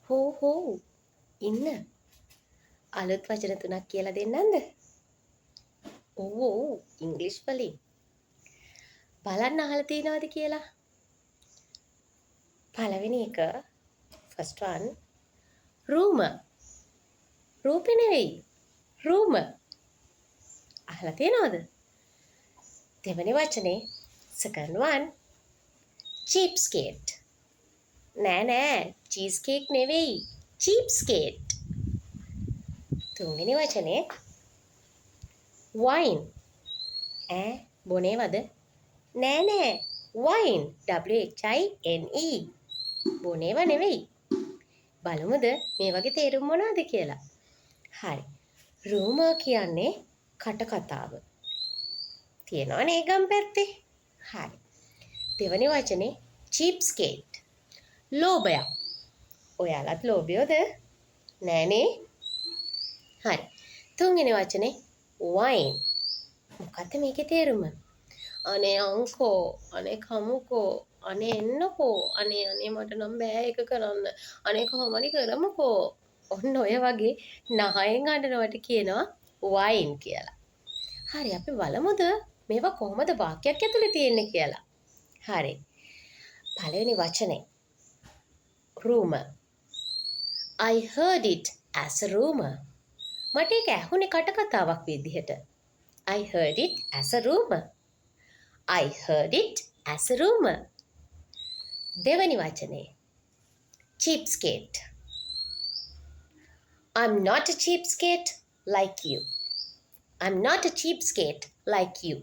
හෝ හෝ ඉන්න. අලුත් වචන තුනක් කියලා දෙන්නම්ද? ඔව් ඉංග්‍රීසි වලින්. බලන්න අහලා තියෙනවද කියලා? පළවෙනි එක first one rumor. රූපේ නෙවෙයි. rumor. අහලා තියෙනවද? දෙවෙනි වචනේ second one cheapskate. නෑ cheesecake නෙවෙයි. cheapskate. තුන්වෙනි වචනේ wine. බොනේවද? නෑ wine. WHINE. බොනේව නෙවෙයි. බලමුද මේ වගේ තේරුම් මොනවද කියලා? හරි. rumor කියන්නේ කටකතාව. තියෙනවනේ ගම් පැත්තේ. හරි. දෙවෙනි වචනේ cheapskate. ලෝභයක්. ඔයාලත් ලෝභයෝද? නෑනේ. හරි. තුන්වෙනි වචනේ wine. මොකක්ද මේකේ තේරුම? අනේ අංකෝ, අනේ කමුකෝ, අනේ එන්නකෝ, අනේ මට නම් බෑ එක කරන්න. අනේ කොහොම හරි කරමුකෝ. ඔන්න ඔය වගේ නහයෙන් අඬනවට කියනවා wine කියලා. හරි අපි බලමුද මේවා කොහොමද වාක්‍යයක් ඇතුලේ තියෙන්නේ කියලා. හරි. පළවෙනි වචනේ rumor. I heard it as a rumor. මට ඒක ඇහුනේ කටකතාවක් විදිහට. I heard it as a rumor. I heard it as a rumor. දෙවෙනි වචනේ cheapskate. I'm not a cheapskate like you. I'm not a cheapskate like you.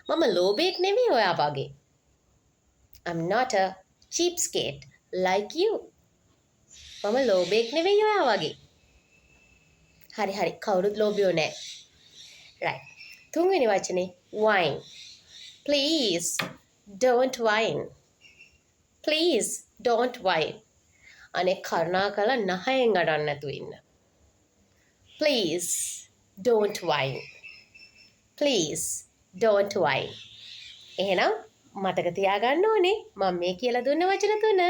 මම ලෝභයෙක් නෙවෙයි ඔයා වගේ. I'm not a cheapskate like you. මම ලෝභයෙක් නෙවෙයි ඔයා වගේ. හරි කවුරුත් ලෝභයෝ නෑ. right. තුන්වෙනි වචනේ wine. Please don't whine. Please don't whine. අනේ කරුණාකරලා නහයෙන් අඩන්න නැතුව ඉන්න. Please don't whine. Please don't whine. එහෙනම් මතක තියාගන්න ඕනේ මම මේ කියලා දුන්න වචන තුන.